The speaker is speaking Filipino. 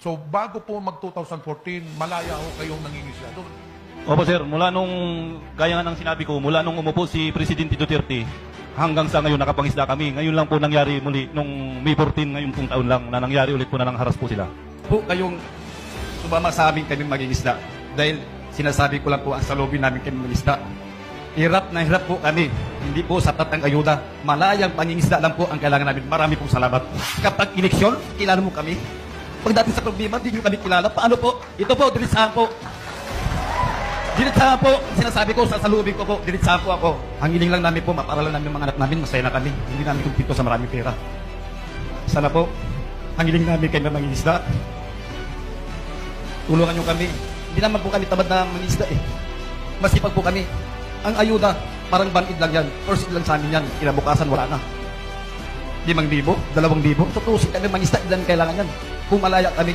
So bago po mag 2014, malaya ho kayong nangingisda doon. Opo sir, mula nung, gaya nga ng sinabi ko, mula nung umupo si Presidente Duterte, hanggang sa ngayon nakapangisda kami. Ngayon lang po nangyari muli, nung May 14, ngayon pong taon lang, na nangyari ulit po na nangharas po sila. Po kayong sumama sa amin kami mangingisda. Dahil sinasabi ko lang po ang salubin namin kami mangingisda. Hirap na hirap po kami. Hindi po sapat ang ayuda. Malayang pangingisda lang po ang kailangan namin. Marami pong salamat. Kapag eleksyon, kilala mo kami. Pagdating sa problema, hindi nyo kami kilala. Paano po? Ito po, diritsahan po. Diritsahan po. Sinasabi ko, sa salubin ko po, diritsahan po ako. Ang hiling lang namin po, maparalan namin mga anak namin, masaya na kami. Hindi namin kumpito sa maraming pera. Sana po, ang hiling namin kayo na mangingisda. Tulungan nyo kami. Hindi naman po kami tamad na mangingisda eh. Masipag po kami. Ang ayuda, parang banid lang yan. First lang sa amin yan. Kinabukasan, wala na. 5,000, 2,000. Tutusin kami mangisda, ilan kailangan yan. Kung malaya kaming